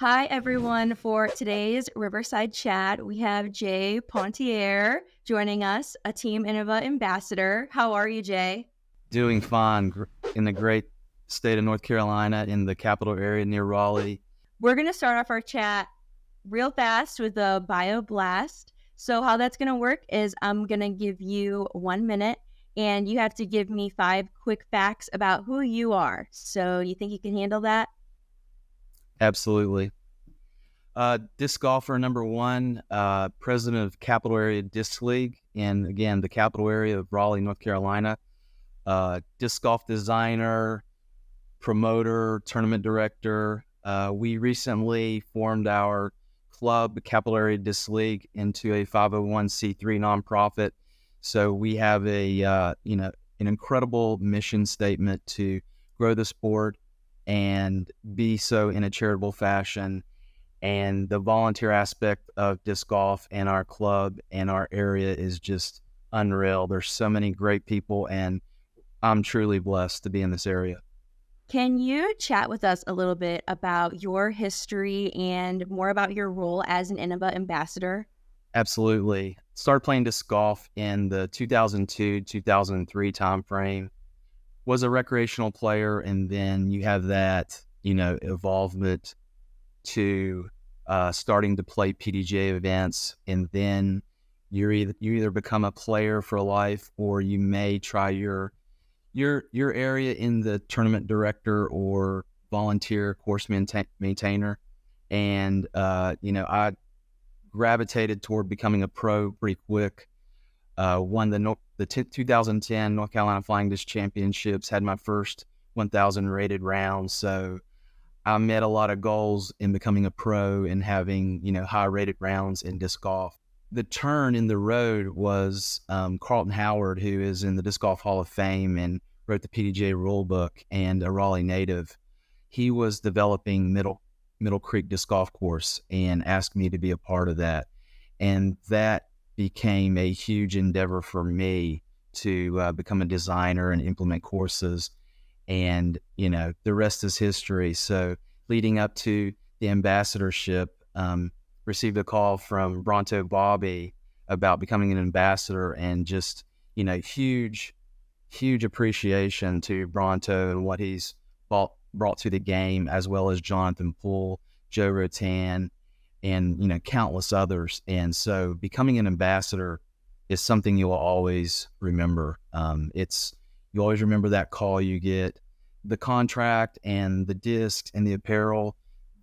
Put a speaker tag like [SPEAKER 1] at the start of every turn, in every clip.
[SPEAKER 1] Hi, everyone. For today's Riverside Chat, we have Jay Pontier joining us, a Team Innova Ambassador. How are you, Jay?
[SPEAKER 2] Doing fine in the great state of North Carolina in the capital area near Raleigh.
[SPEAKER 1] We're going to start off our chat real fast with a bio blast. So, how that's going to work is I'm going to give you 1 minute and you have to give me 5 quick facts about who you are. So, you think you can handle that?
[SPEAKER 2] Absolutely. Disc golfer number one, president of Capital Area Disc League, and again, the capital area of Raleigh, North Carolina. Disc golf designer, promoter, tournament director. We recently formed our club, Capital Area Disc League, into a 501c3 nonprofit. So we have an incredible mission statement to grow the sport and be so in a charitable fashion. And the volunteer aspect of disc golf and our club and our area is just unreal. There's so many great people, and I'm truly blessed to be in this area.
[SPEAKER 1] Can you chat with us a little bit about your history and more about your role as an Innova ambassador?
[SPEAKER 2] Absolutely. Started playing disc golf in the 2002, 2003 timeframe. Was a recreational player, and then you have that, evolvement to starting to play PDGA events, and then you either become a player for life, or you may try your area in the tournament director or volunteer course maintainer. And I gravitated toward becoming a pro pretty quick. Won the 2010 North Carolina Flying Disc Championships, had my first 1,000 rated rounds. So I met a lot of goals in becoming a pro and having, high rated rounds in disc golf. The turn in the road was Carlton Howard, who is in the Disc Golf Hall of Fame and wrote the PDGA rule book, and a Raleigh native. He was developing Middle Creek Disc Golf Course and asked me to be a part of that. And that became a huge endeavor for me to become a designer and implement courses. And, the rest is history. So leading up to the ambassadorship, received a call from Bronto Bobby about becoming an ambassador, and just, huge appreciation to Bronto and what he's brought to the game, as well as Jonathan Poole, Joe Rotan, and, countless others. And so becoming an ambassador is something you'll always remember. You always remember that call you get. The contract and the discs and the apparel,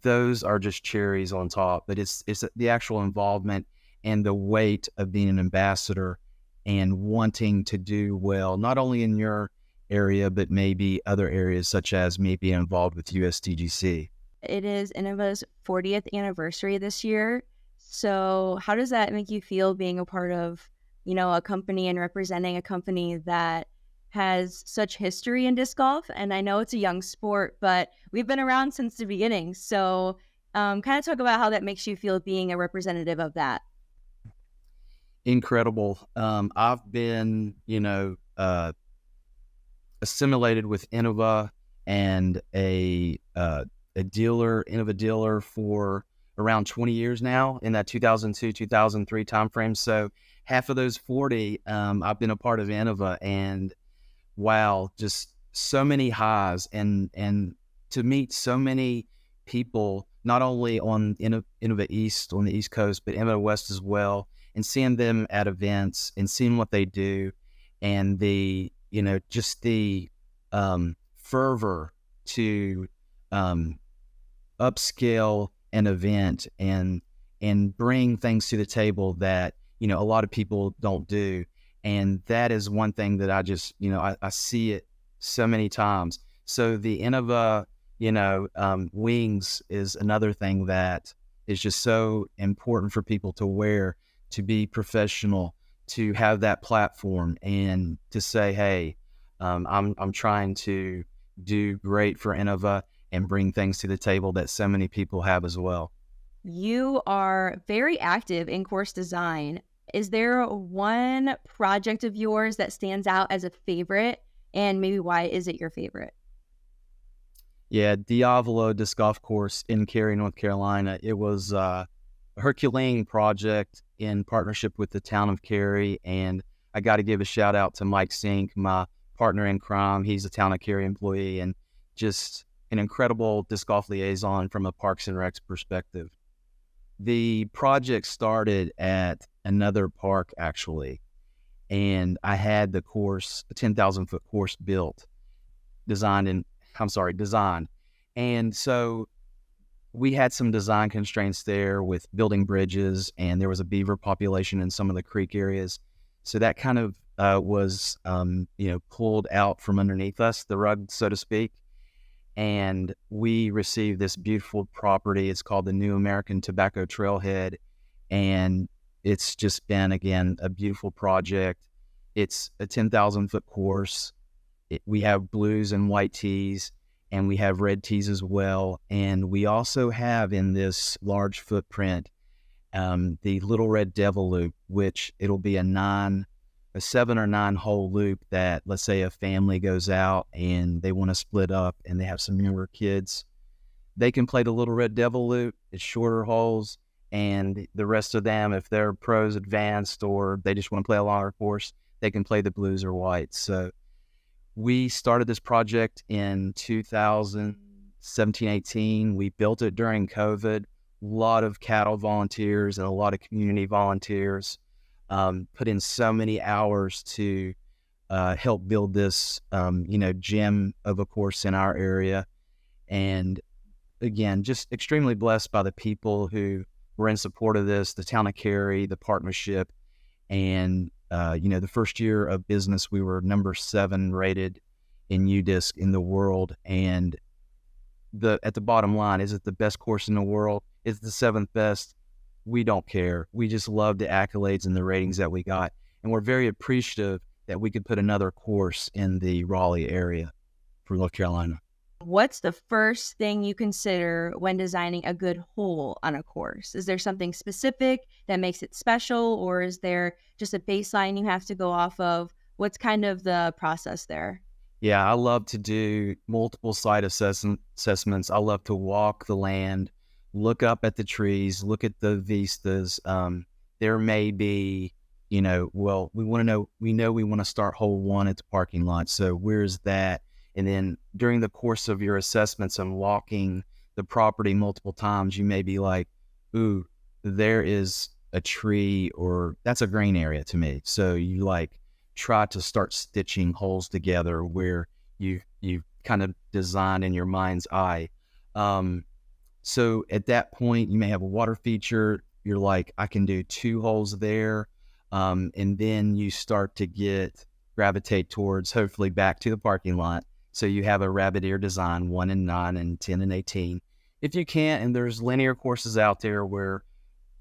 [SPEAKER 2] those are just cherries on top. But it's the actual involvement and the weight of being an ambassador and wanting to do well, not only in your area, but maybe other areas, such as me being involved with USTGC.
[SPEAKER 1] It is Innova's 40th anniversary this year. So, how does that make you feel being a part of, a company and representing a company that has such history in disc golf? And I know it's a young sport, but we've been around since the beginning. So, kind of talk about how that makes you feel being a representative of that.
[SPEAKER 2] Incredible. I've been, assimilated with Innova and a Innova dealer for around 20 years now, in that 2002, 2003 timeframe. So half of those 40, I've been a part of Innova, and wow, just so many highs, and to meet so many people, not only on Innova East, on the East Coast, but Innova West as well, and seeing them at events and seeing what they do, and just the fervor to upscale an event and bring things to the table that, a lot of people don't do. And that is one thing that I just, I see it so many times. So the Innova, wings is another thing that is just so important for people to wear, to be professional, to have that platform, and to say, hey, I'm trying to do great for Innova and bring things to the table that so many people have as well.
[SPEAKER 1] You are very active in course design. Is there one project of yours that stands out as a favorite? And maybe why is it your favorite?
[SPEAKER 2] Yeah, Diavolo Disc Golf Course in Cary, North Carolina. It was a Herculean project in partnership with the town of Cary, and I got to give a shout out to Mike Sink, my partner in crime. He's a town of Cary employee and just an incredible disc golf liaison from a Parks and Recs perspective. The project started at another park actually, and I had the course, a 10,000 foot course built, designed. And so we had some design constraints there with building bridges, and there was a beaver population in some of the creek areas. So that kind of was, pulled out from underneath us, the rug, so to speak. And we received this beautiful property. It's called the New American Tobacco Trailhead. And it's just been, again, a beautiful project. It's a 10,000 foot course. We have blues and white tees, and we have red tees as well. And we also have in this large footprint the Little Red Devil Loop, which it'll be a 7 or 9 hole loop that, let's say a family goes out and they want to split up and they have some younger kids. They can play the Little Red Devil Loop. It's shorter holes, and the rest of them, if they're pros advanced or they just want to play a longer course, they can play the blues or whites. So we started this project in 2017-18. We built it during COVID. A lot of cattle volunteers and a lot of community volunteers put in so many hours to help build this, gem of a course in our area. And again, just extremely blessed by the people who were in support of this, the town of Cary, the partnership. And, the first year of business, we were number 7 rated in UDisc in the world. And at the bottom line, is it the best course in the world? Is it the 7th best? We don't care. We just love the accolades and the ratings that we got. And we're very appreciative that we could put another course in the Raleigh area for North Carolina.
[SPEAKER 1] What's the first thing you consider when designing a good hole on a course? Is there something specific that makes it special, or is there just a baseline you have to go off of? What's kind of the process there?
[SPEAKER 2] Yeah, I love to do multiple site assessments. I love to walk the land, look up at the trees, look at the vistas. There may be, we know we want to start hole 1 at the parking lot. So where's that? And then during the course of your assessments and walking the property multiple times, you may be like, ooh, there is a tree, or that's a green area to me. So you try to start stitching holes together where you kind of design in your mind's eye. So at that point, you may have a water feature. You're like, I can do 2 holes there. And then you start to gravitate towards, hopefully, back to the parking lot. So you have a rabbit ear design, 1 and 9 and 10 and 18. If you can't, and there's linear courses out there where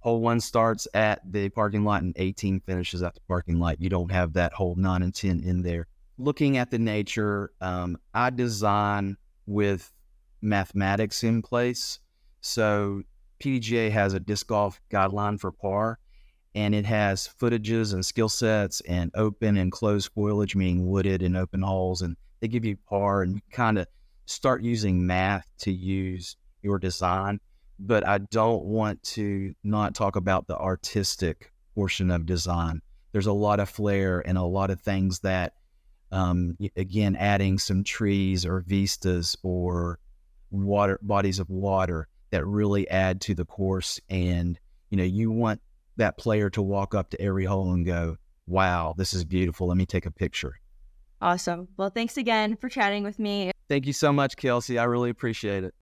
[SPEAKER 2] hole 1 starts at the parking lot and 18 finishes at the parking lot. You don't have that hole 9 and 10 in there. Looking at the nature, I design with mathematics in place. So PDGA has a disc golf guideline for par, and it has footages and skill sets and open and closed foliage, meaning wooded and open holes. And they give you par, and you kind of start using math to use your design. But I don't want to not talk about the artistic portion of design. There's a lot of flair and a lot of things that, again, adding some trees or vistas or bodies of water that really add to the course. And, you want that player to walk up to every hole and go, wow, this is beautiful. Let me take a picture.
[SPEAKER 1] Awesome. Well, thanks again for chatting with me.
[SPEAKER 2] Thank you so much, Kelsey. I really appreciate it.